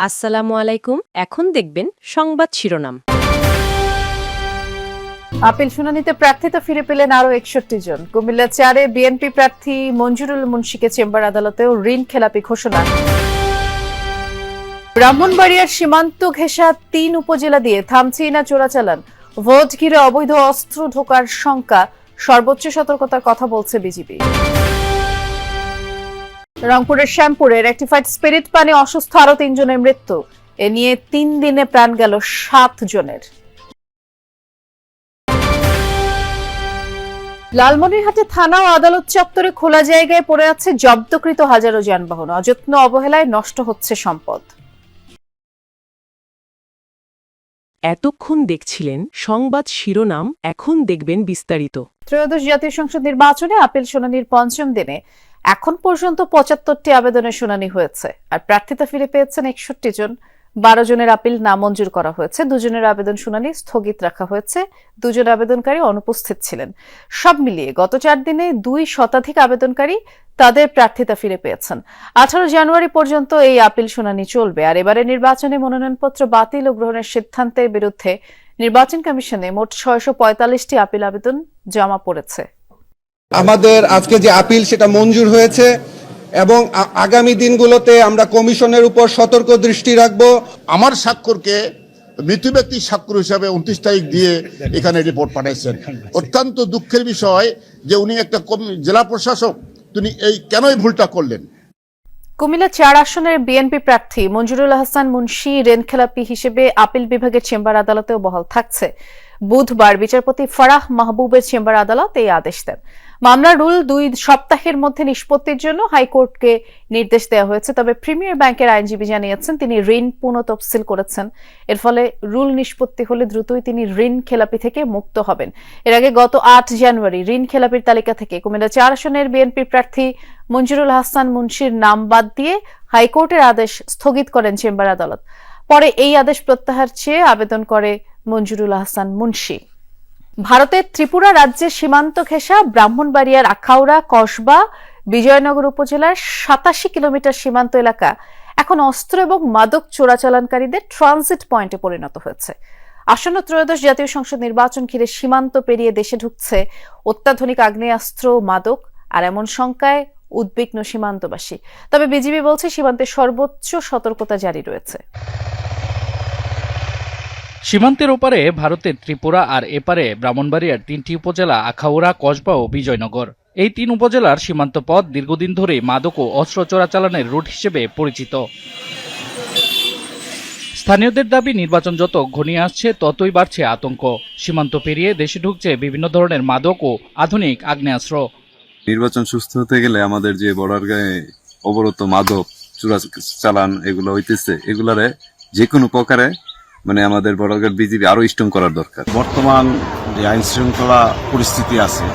আসসালামু আলাইকুম। এখন দেখবেন সংবাদ শিরোনাম। আপিল শুনানিতে প্রার্থিতা ফিরে পেলেন আরো ৬১ জন। কুমিল্লা ৪-এ বিএনপি প্রার্থী মঞ্জুরুল মুন্সিকে চেম্বার আদালতেও ঋণ খেলাপি ঘোষণা। ব্রাহ্মণবাড়িয়ার সীমান্ত ঘেঁষা ৩ উপজেলা দিয়ে থামছেই না চোরাচালান। ভোট ঘিরে অবৈধ অস্ত্র ঢোকার শঙ্কা, সর্বোচ্চ সতর্কতার কথা বলছে বিজিবি। রংপুরের শ্যামপুরে রেকটিফাইড স্পিরিট পানি অসুস্থ আরো ৩ জনের মৃত্যু। এ নিয়ে ৩ দিনে প্রাণ গেল ৭ জনের। লালমনিরহাটে থানা ও আদালত চত্বরে খোলা জায়গায় পড়ে আছে জব্দকৃত হাজারো যানবাহন। অযত্ন অবহেলায় নষ্ট হচ্ছে সম্পদ। এতক্ষণ দেখছিলেন সংবাদ শিরোনাম, এখন দেখবেন বিস্তারিত। ত্রয়োদশ জাতীয় সংসদ নির্বাচনে আপিল শুনানির পঞ্চম দিনে এখন পর্যন্ত ৭৫টি আবেদনের শুনানি হয়েছে, আর প্রার্থিতা ফিরে পেয়েছেন ৬১ জন। ১২ জনের আপিল নামঞ্জুর করা হয়েছে, ২ জনের আবেদন শুনানি স্থগিত রাখা হয়েছে, ২ জন আবেদনকারী অনুপস্থিত ছিলেন। সব মিলিয়ে গত ৪ দিনে ২ শতাধিক আবেদনকারী তাদের প্রার্থিতা ফিরে পেয়েছেন। ১৮ জানুয়ারি পর্যন্ত এই আপিল শুনানি চলবে। আর এবারে নির্বাচনে মনোনয়নপত্র বাতিল ও গ্রহণের সিদ্ধান্তের বিরুদ্ধে নির্বাচন কমিশনে মোট ৬৪৫টি আপিল আবেদন জমা পড়েছে। আমাদের আজকে যে আপিল সেটা মঞ্জুর হয়েছে এবং আগামী দিনগুলোতে আমরা কমিশনের উপর সতর্ক দৃষ্টি রাখব। আমার স্বাক্ষরকে মৃত ব্যক্তির স্বাক্ষর হিসাবে ২৯ তারিখ দিয়ে এখানে রিপোর্ট পাঠাইছেন। অত্যন্ত দুঃখের বিষয় যে উনি একটা জেলা প্রশাসক, তিনি কেন এই ভুলটা করলেন। কুমিল্লা ৪ আসনের বিএনপি প্রার্থী মঞ্জুরুল হাসান মুন্সি ঋণখেলাপি হিসেবে আপিল বিভাগের চেম্বার আদালতেও বহাল থাকছে। বুধবার বিচারপতি ফারাহ মাহবুবের চেম্বার আদালত এই আদেশ দেন। মামলার রুল ২ সপ্তাহের মধ্যে নিষ্পত্তির জন্য হাইকোর্টকে নির্দেশ দেওয়া হয়েছে। তবে প্রিমিয়ার ব্যাংকের আইনজীবী জানিয়েছেন তিনি ঋণ পুনঃতফসিল করেছেন। এর ফলে রুল নিষ্পত্তি হলে দ্রুতই তিনি ঋণ খেলাপি থেকে মুক্ত হবেন। এর আগে গত ৮ জানুয়ারি ঋণ খেলাপির তালিকা থেকে কুমিল্লা ৪ আসনের বিএনপি প্রার্থী মঞ্জুরুল হাসান মুন্সির নাম বাদ দিয়ে হাইকোর্টের আদেশ স্থগিত করেন চেম্বার আদালত। পরে এই আদেশ প্রত্যাহার চেয়ে আবেদন করে মঞ্জুরুল হাসান মুন্সি। ভারতের ত্রিপুরা রাজ্যের সীমান্ত ঘেঁষা ব্রাহ্মণবাড়িয়ার আখাউড়া, কসবা, বিজয়নগর উপজেলার ৮৭ কিলোমিটার সীমান্ত এলাকা এখন অস্ত্র এবং মাদক চোরাচালানকারীদের ট্রানজিট পয়েন্টে পরিণত হয়েছে। আসন্ন ত্রয়োদশ জাতীয় সংসদ নির্বাচন ঘিরে সীমান্ত পেরিয়ে দেশে ঢুকছে অত্যাধুনিক আগ্নেয়াস্ত্র, মাদক, আর এমন শঙ্কায় উদ্বিগ্ন সীমান্তবাসী। তবে বিজিবি বলছে সীমান্তে সর্বোচ্চ সতর্কতা জারি রয়েছে। সীমান্তের ওপারে ভারতের ত্রিপুরা আর এপারে ব্রাহ্মণবাড়িয়ার ৩টি উপজেলা আখাউড়া, কসবা ও বিজয়নগর। এই ৩ উপজেলার সীমান্ত পথ দীর্ঘদিন ধরে মাদক ও অস্ত্র চোরাচালানের রুট হিসেবে পরিচিত। স্থানীয়দের দাবি নির্বাচন যত ঘনিয়ে আসছে ততই বাড়ছে আতঙ্ক। সীমান্ত পেরিয়ে দেশে ঢুকছে বিভিন্ন ধরনের মাদক ও আধুনিক আগ্নেয়াস্ত্র। নির্বাচন সুস্থ হতে গেলে আমাদের যে বর্ডার গায়ে অবরত মাদক চোরাচালান এগুলো হইতেছে, এগুলারে যে কোনো প্রকারে আমাদের বর্ডার বিজিবি আরো স্ট্রং করার দরকার। বর্তমান যে আইন শৃঙ্খলা পরিস্থিতি আছে,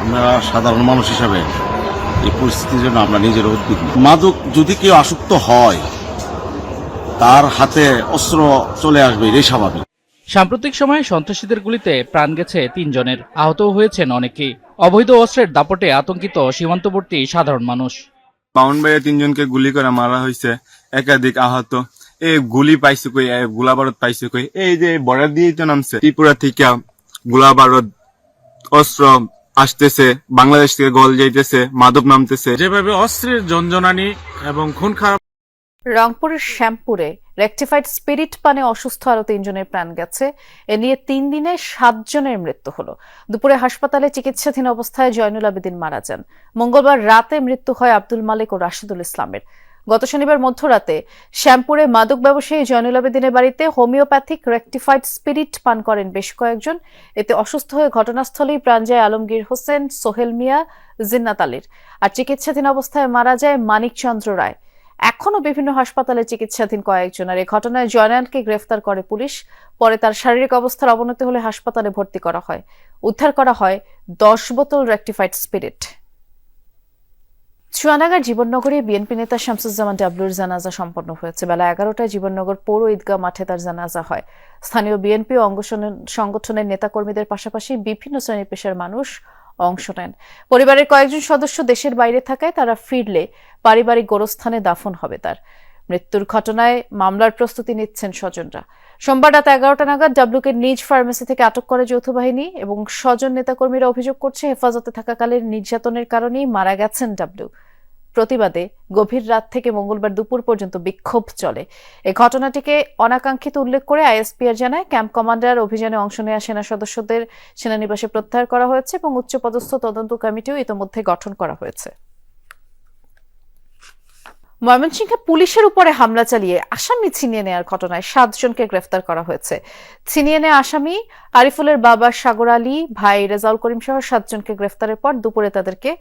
আমরা সাধারণ মানুষ হিসাবে এই পরিস্থিতির জন্য আমরা নিজের উদ্বিগ্ন। মাদক যদি কেউ আসক্ত হয় তার হাতে অস্ত্র চলে আসবে, এটাই স্বাভাবিক। সাম্প্রতিক সময়ে সন্ত্রাসীদের গুলিতে প্রাণ গেছে ৩ জনের, আহত হয়েছেন অনেকেই। অবৈধ অস্ত্রের দাপটে আতঙ্কিত সীমান্তবর্তী সাধারণ মানুষ। ব্রাহ্মণবাড়িয়া ৩ জনকে গুলি করে মারা হয়েছে, একাধিক আহত। এই গুলি পাইছে কই, গোলা বারুদ পাইছে কই? এই যে বর্ডার দিয়েই তো নামছে, ত্রিপুরা থেকে গোলা বারুদ অস্ত্র আসতেছে, বাংলাদেশ থেকে গল যাইতেছে, মাদক নামতেছে। যেভাবে অস্ত্রের জঞ্জনানি এবং খুন খারাপ। রংপুরের শ্যামপুরে রেকটিফাইড স্পিরিট পানে অসুস্থ আরো ৩ জনের প্রাণ গেছে। এ নিয়ে ৩ দিনে ৭ জনের মৃত্যু হলো। দুপুরে হাসপাতালে চিকিৎসাধীন অবস্থায় জয়নুল আবেদিন মারা যান। মঙ্গলবার রাতে মৃত্যু হয় আব্দুল মালিক ও রাশিদুল ইসলামের। গত শনিবার মধ্যরাতে শ্যামপুরে মাদক ব্যবসায়ী জয়নুল আবেদিনের বাড়িতে হোমিওপ্যাথিক রেকটিফাইড স্পিরিট পান করেন বেশ কয়েকজন। এতে অসুস্থ হয়ে ঘটনাস্থলেই প্রাণ যায় আলমগীর হোসেন, সোহেল মিয়া, জিন্নাত আলীর। আর চিকিৎসাধীন অবস্থায় মারা যায় মানিক চন্দ্র রায়। এখনও বিভিন্ন হাসপাতালে চিকিৎসাধীন কয়েকজন। আর এই ঘটনায় জয়নালকে গ্রেফতার করে পুলিশ। পরে তার শারীরিক অবস্থার অবনতি হলে হাসপাতালে ভর্তি করা হয়। উদ্ধার করা হয় ১০ বোতল রেকটিফাইড স্পিরিট। চুয়াডাঙ্গার জীবননগরে বিএনপি নেতা শামসুজ্জামান ডাবলুর জানাজা সম্পন্ন হয়েছে। বেলা ১১টায় জীবননগর পৌর ঈদগাহ মাঠে তার জানাজা হয়। স্থানীয় বিএনপি ও অঙ্গ সংগঠনের নেতাকর্মীদের পাশাপাশি বিভিন্ন শ্রেণী পেশার মানুষ অংশ নেন। পরিবারের কয়েকজন সদস্য দেশের বাইরে থাকায় তারা ফিরলে পারিবারিক গোরস্থানে দাফন হবে তার। মৃত্যুর ঘটনায় মামলার প্রস্তুতি নিচ্ছেন স্বজনরা। সোমবার রাত 11টা নাগাদ ডাবলুকে নিজ ফার্মেসি থেকে আটক করে যৌথ বাহিনী এবং স্বজন নেতাকর্মীরা অভিযোগ করছে হেফাজতে থাকাকালীন নির্যাতনের কারণেই মারা গেছেন ডাবলু। প্রতিবাদে গভীর রাত থেকে মঙ্গলবার দুপুর পর্যন্ত বিক্ষোভ চলে। এই ঘটনাটিকে অনাকাঙ্ক্ষিত উল্লেখ করে আইএসপিআর জানায়, ক্যাম্প কমান্ডার অভিযানে অংশ নেওয়া সেনা সদস্যদের সেনানিবাসে প্রত্যাহার করা হয়েছে এবং উচ্চপদস্থ তদন্ত কমিটিও ইতোমধ্যে গঠন করা হয়েছে। ময়মনসিংহে পুলিশের উপরে হামলা চালিয়ে আসামি ছিনিয়ে নেওয়ার ঘটনায় 7 জনকে গ্রেফতার করা হয়েছে। ছিনিয়ে নেওয়া আসামি আরিফুলের বাবা সাগর আলী, ভাই রেজাউল করিম সহ 7 জনকে গ্রেফতারের পর দুপুরে তাদেরকে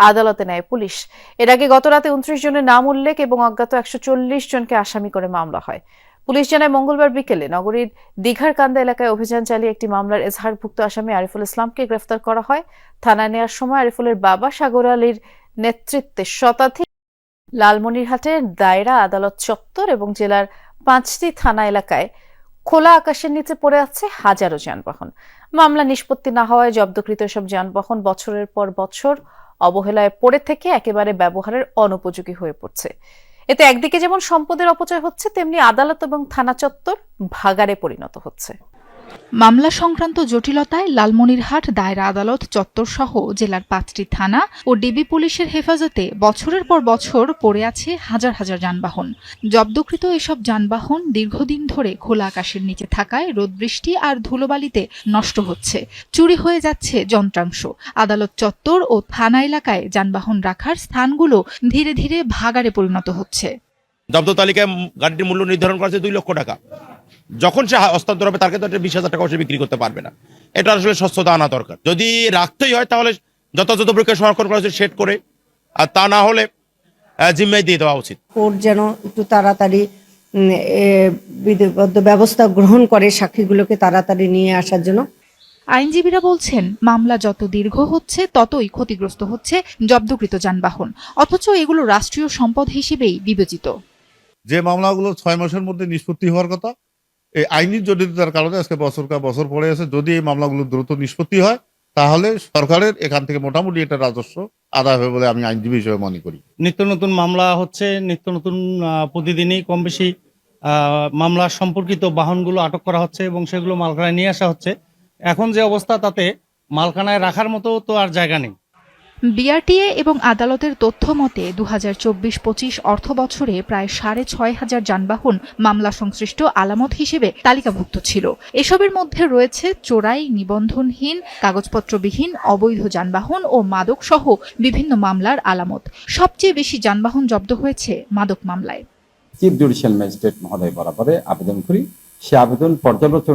আদালতে নেয় পুলিশ। এর আগে গতরাতে 29 জনের নাম উল্লেখ এবং অজ্ঞাত 140 জনকে আসামি করে মামলা হয়। পুলিশ জানায়, মঙ্গলবার বিকেলে নগরীর দীঘার কান্দা এলাকায় অভিযান চালিয়ে একটি মামলার এজাহারভুক্ত আসামি আরিফুল ইসলামকে গ্রেফতার করা হয়। থানায় নেওয়ার সময় আরিফুলের বাবা সাগর আলীর নেতৃত্বে শতাধিক লালমনিরহাটের দায়রা আদালত চত্বর এবং জেলার 5টি থানা এলাকায় খোলা আকাশের নিচে পড়ে আছে হাজারো যানবাহন। মামলা নিষ্পত্তি না হওয়ায় জব্দকৃত এসব যানবাহন বছরের পর বছর অবহেলায় পড়ে থেকে একেবারে ব্যবহারের অনুপযোগী হয়ে পড়ছে। এতে একদিকে যেমন সম্পদের অপচয় হচ্ছে, তেমনি আদালত এবং থানা চত্বর ভাগাড়ে পরিণত হচ্ছে। মামলা সংক্রান্ত জটিলতায় লালমনিরহাট দায়রা আদালত চত্বর সহ জেলার 5টি থানা ও ডিবি পুলিশের হেফাজতে বছরের পর বছর পড়ে আছে হাজার হাজার যানবাহন। জব্দকৃত এসব যানবাহন দীর্ঘদিন ধরে খোলা আকাশের নিচে থাকায় রোদ বৃষ্টি আর ধুলোবালিতে নষ্ট হচ্ছে, চুরি হয়ে যাচ্ছে যন্ত্রাংশ। আদালত চত্বর ও থানা এলাকায় যানবাহন রাখার স্থানগুলো ধীরে ধীরে ভাগাড়ে পরিণত হচ্ছে। জব্দ তালিকায় গাড়িটির মূল্য নির্ধারণ করা আছে 2 লক্ষ টাকা। যখন সে হস্তান্তর হবে তার ক্ষেত্রে 20,000 টাকা সে বিক্রি করতে পারবে না। এটা আসলে স্বচ্ছতা আনা দরকার। যদি রাখতেই হয় তাহলে যথাযথ প্রক্রিয়া সংরক্ষণ করা হচ্ছে সেট করে, আর তা না হলে জিম্মায় দিয়ে দেওয়া উচিত। কোর্ট যেন একটু তাড়াতাড়ি বিধিবদ্ধ ব্যবস্থা গ্রহণ করে সাক্ষীগুলোকে তাড়াতাড়ি নিয়ে আসার জন্য। আইনজীবীরা বলছেন, মামলা যত দীর্ঘ হচ্ছে ততই ক্ষতিগ্রস্ত হচ্ছে জব্দকৃত যানবাহন, অথচ এগুলো রাষ্ট্রীয় সম্পদ হিসেবেই বিবেচিত। যে মামলাগুলো 6 মাসের মধ্যে নিষ্পত্তি হওয়ার কথা, এই আইনি জটিলতার কারণে আজকে বছর পড়ে আছে। যদি এই মামলাগুলো দ্রুত নিষ্পত্তি হয় তাহলে সরকারের এখান থেকে মোটামুটি একটা রাজস্ব আদায় হবে বলে আমি আইনজীবী হিসেবে মনে করি। নিত্য নতুন মামলা হচ্ছে, নিত্য নতুন প্রতিদিনই কম বেশি মামলা সম্পর্কিত বাহনগুলো আটক করা হচ্ছে এবং সেগুলো মালখানায় নিয়ে আসা হচ্ছে। এখন যে অবস্থা, তাতে মালখানায় রাখার মতো তো আর জায়গা নেই। বিআরটিএ এবং আদালতের তথ্য মতে 2024-25 অর্থ বছরে প্রায় 6,500 যানবাহন মামলা সংশ্লিষ্ট আলামত হিসেবে তালিকাভুক্ত ছিল। এসবের মধ্যে রয়েছে চোরাই, নিবন্ধনহীন, কাগজপত্রবিহীন, অবৈধ যানবাহন ও মাদক সহ বিভিন্ন মামলার আলামত। সবচেয়ে বেশি যানবাহন জব্দ হয়েছে মাদক মামলায়। চিফ জুডিশিয়াল ম্যাজিস্ট্রেট মহোদয় বরাবরে আবেদন করি, সে আবেদন পর্যালোচনা